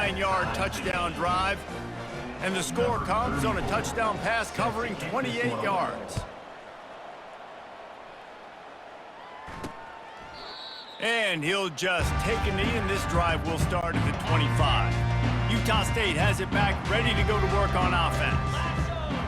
39-yard touchdown drive. And the score comes on a touchdown pass covering 28 yards. And he'll just take a knee, and this drive will start at the 25. Utah State has it back, ready to go to work on offense.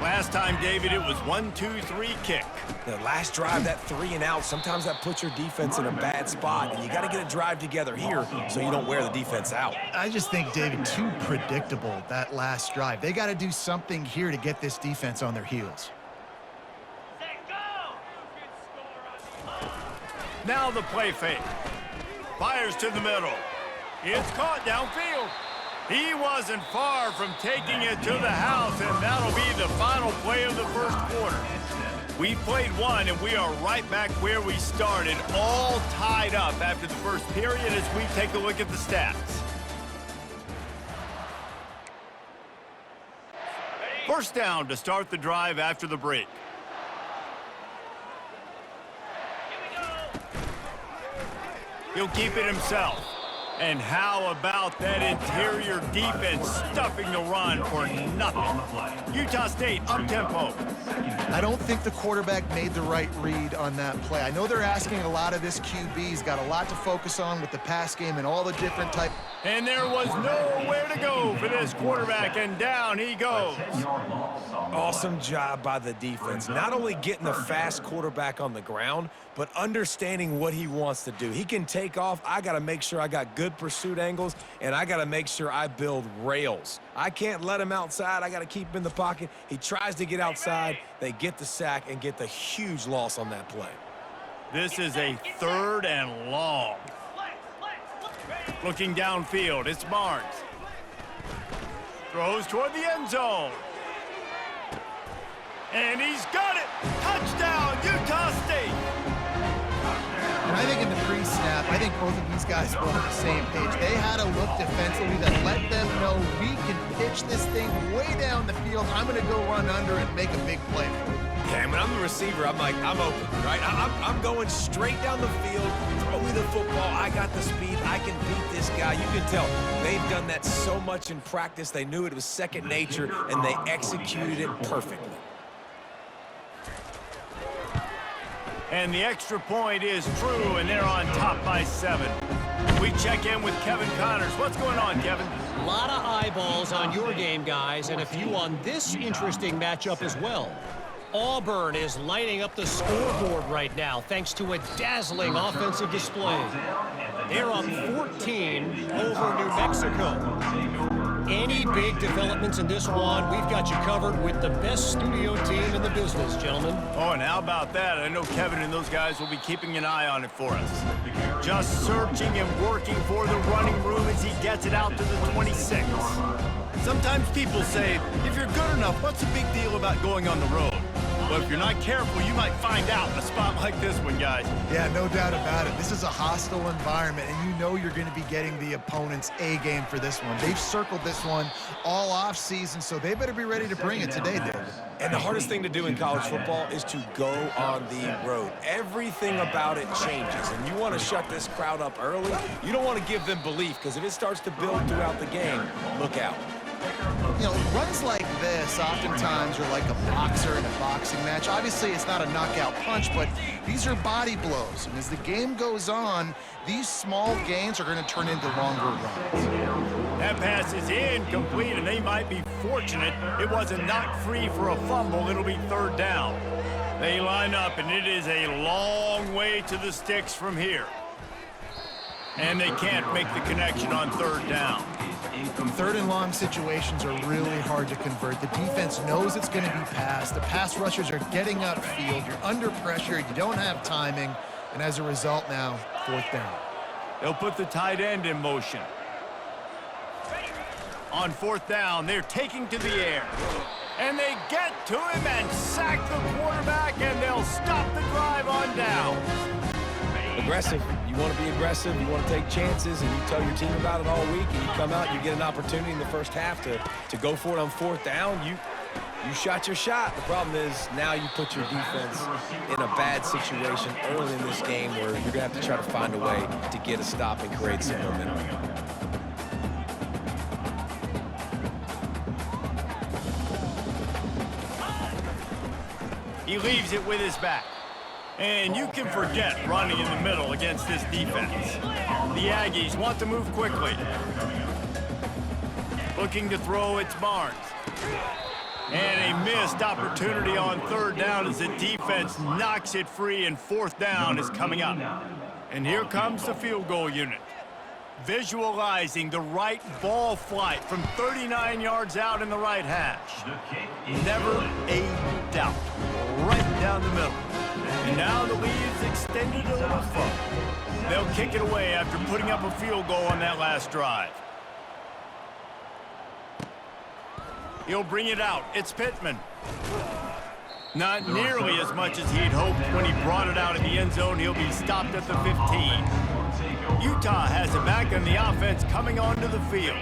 Last time, David, it was 1-2-3 kick. The last drive, that 3 and out, sometimes that puts your defense in a bad spot, and you got to get a drive together here so you don't wear the defense out. I just think, David, too predictable, that last drive. They got to do something here to get this defense on their heels. Now the play fake. Fires to the middle. It's caught downfield. He wasn't far from taking it to the house, and that'll be the final play of the first quarter. We've played one, and we are right back where we started, all tied up after the first period as we take a look at the stats. First down to start the drive after the break. He'll keep it himself. And how about that interior defense stuffing the run for nothing? Utah State up-tempo. I don't think the quarterback made the right read on that play. I know they're asking a lot of this QB. He's got a lot to focus on with the pass game and all the different types. And there was nowhere to go for this quarterback, and down he goes. Awesome job by the defense. Not only getting the fast quarterback on the ground, but understanding what he wants to do. He can take off. I got to make sure I got good pursuit angles, and I got to make sure I build rails. I can't let him outside. I got to keep him in the pocket. He tries to get outside. They get the sack and get the huge loss on that play. This is a 3rd and long. Looking downfield, it's Barnes. Throws toward the end zone. And he's got it! Touchdown, Utah State! And I think in the pre-snap, I think both of these guys were on the same page. They had a look defensively that let them know we can pitch this thing way down the field. I'm going to go run under and make a big play for you. Yeah, when I'm the receiver, I'm like, I'm open, right? I'm going straight down the field. Throw me the football. I got the speed. I can beat this guy. You can tell they've done that so much in practice. They knew it was second nature, and they executed it perfectly. And the extra point is true, and they're on top by 7. We check in with Kevin Connors. What's going on, Kevin? A lot of eyeballs on your game, guys, and a few on this interesting matchup as well. Auburn is lighting up the scoreboard right now thanks to a dazzling offensive display. They're up 14 over New Mexico. Any big developments in this one, we've got you covered with the best studio team in the business, gentlemen. Oh, and how about that? I know Kevin and those guys will be keeping an eye on it for us. Just searching and working for the running room as he gets it out to the 26. Sometimes people say, if you're good enough, what's the big deal about going on the road? But if you're not careful, you might find out in a spot like this one, guys. Yeah, no doubt about it. This is a hostile environment, and you know you're going to be getting the opponent's A game for this one. They've circled this one all off season, so they better be ready to bring it today, David. And the hardest thing to do in college football is to go on the road. Everything about it changes, and you want to shut this crowd up early. You don't want to give them belief, because if it starts to build throughout the game, look out. You know, runs like this oftentimes are like a boxer in a boxing match. Obviously, it's not a knockout punch, but these are body blows. And as the game goes on, these small gains are going to turn into longer runs. That pass is incomplete, and they might be fortunate it wasn't knocked free for a fumble. It'll be 3rd down. They line up, and it is a long way to the sticks from here. And they can't make the connection on 3rd down. 3rd and long situations are really hard to convert. The defense knows it's going to be passed. The pass rushers are getting upfield. You're under pressure. You don't have timing. And as a result now, 4th down. They'll put the tight end in motion. On 4th down, they're taking to the air. And they get to him and sack the quarterback, and they'll stop the drive on down. Aggressive. You want to be aggressive. You want to take chances, and you tell your team about it all week, and you come out and you get an opportunity in the first half to go for it on 4th down. You shot your shot. The problem is now you put your defense in a bad situation early in this game where you're going to have to try to find a way to get a stop and create some momentum. He leaves it with his back. And you can forget running in the middle against this defense. The Aggies want to move quickly. Looking to throw, it's Barnes. And a missed opportunity on third down as the defense knocks it free, and fourth down is coming up. And here comes the field goal unit. Visualizing the right ball flight from 39 yards out in the right hash. Never a doubt. Right down the middle. And now the lead's extended a little further. They'll kick it away after putting up a field goal on that last drive. He'll bring it out. It's Pittman. Not nearly as much as he'd hoped when he brought it out in the end zone. He'll be stopped at the 15. Utah has it back on the offense coming onto the field.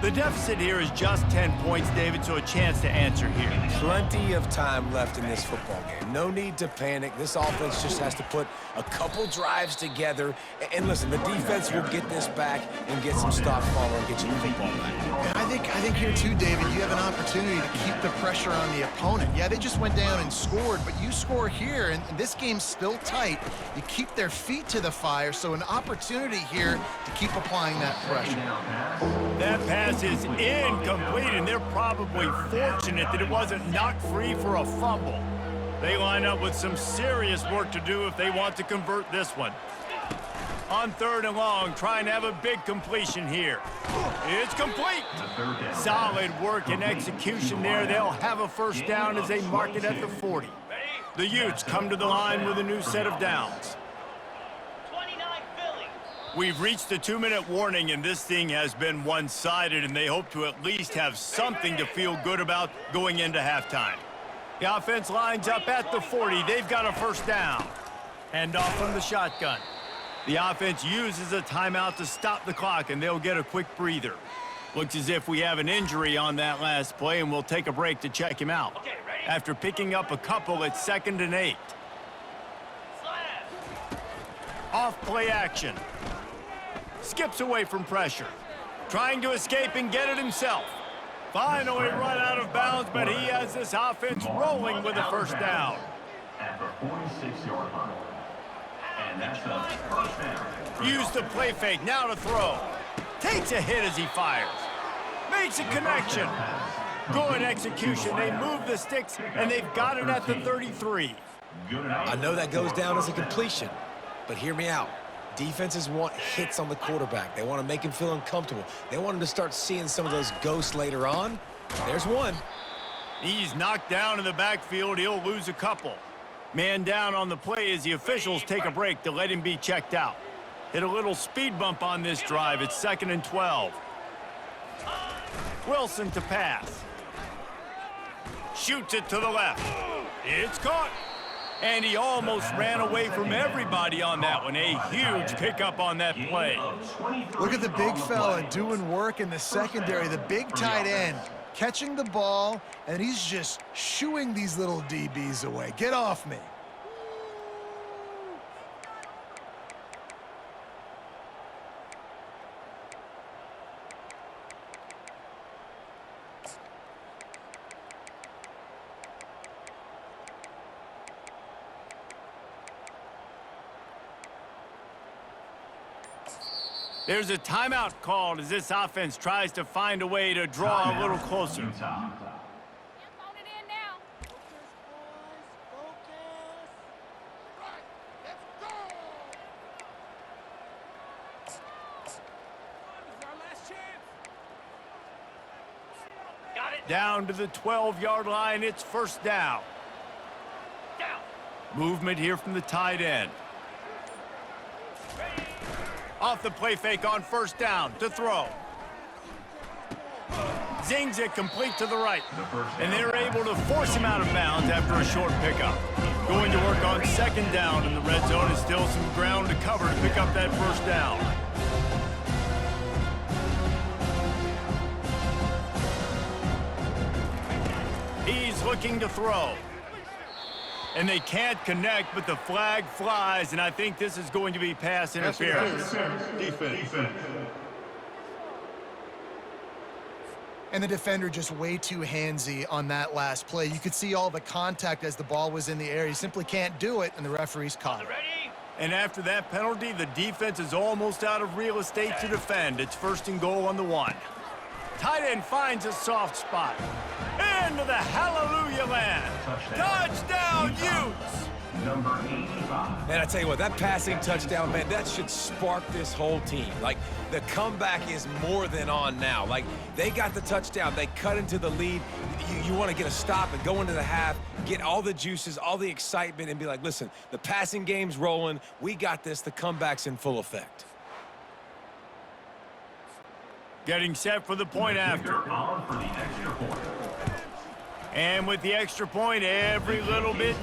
The deficit here is just 10 points, David, so a chance to answer here. Plenty of time left in this football game. No need to panic. This offense just has to put a couple drives together. And listen, the defense will get this back and get some stops following, get you the football back. I think here too, David, you have an opportunity to keep the pressure on the opponent. Yeah, they just went down and scored, but you score here, and this game's still tight. You keep their feet to the fire, so an opportunity here to keep applying that pressure. That pass is incomplete, and they're probably fortunate that it wasn't knocked free for a fumble. They line up with some serious work to do if they want to convert this one. On third and long, trying to have a big completion here. It's complete. Solid work and execution there. They'll have a first down as they mark it at the 40. The Utes come to the line with a new set of downs. We've reached the 2-minute warning, and this thing has been one-sided, and they hope to at least have something to feel good about going into halftime. The offense lines up at the 40. They've got a first down. Hand off from the shotgun. The offense uses a timeout to stop the clock, and they'll get a quick breather. Looks as if we have an injury on that last play, and we'll take a break to check him out. After picking up a couple, it's 2nd and 8. Off play action. Skips away from pressure. Trying to escape and get it himself. Finally run out of bounds, but he has this offense rolling with a first down. At the 46-yard line. And that's a first down. Use the play fake, now to throw. Takes a hit as he fires. Makes a connection. Good execution. They move the sticks, and they've got it at the 33. I know that goes down as a completion, but hear me out. Defenses want hits on the quarterback. They want to make him feel uncomfortable. They want him to start seeing some of those ghosts later on. There's one. He's knocked down in the backfield. He'll lose a couple. Man down on the play as the officials take a break to let him be checked out. Hit a little speed bump on this drive. It's 2nd and 12. Wilson to pass. Shoots it to the left. It's caught. And he almost ran away from everybody on that one. A huge pickup on that play. Look at the big fella doing work in the secondary, the big tight end, catching the ball, and he's just shooing these little DBs away. Get off me. There's a timeout called as this offense tries to find a way to draw a little closer. Down to the 12-yard line, it's first down. Movement here from the tight end. Off the play fake on first down to throw. Zings it complete to the right. And they're able to force him out of bounds after a short pickup. Going to work on 2nd down in the red zone, and still some ground to cover to pick up that first down. He's looking to throw. And they can't connect, but the flag flies, and I think this is going to be pass interference. Defense. And the defender just way too handsy on that last play. You could see all the contact as the ball was in the air. He simply can't do it, and the referee's caught it. And after that penalty, the defense is almost out of real estate to defend. It's 1st and goal on the 1. Tight end finds a soft spot. Into the hallelujah land. Touchdown, Utes! Number 85. Man, I tell you what, that passing touchdown, man, that should spark this whole team. Like, the comeback is more than on now. Like, they got the touchdown. They cut into the lead. You want to get a stop and go into the half, get all the juices, all the excitement, and be like, listen, the passing game's rolling. We got this. The comeback's in full effect. Getting set for the point after. On for the extra point. And with the extra point, every little bit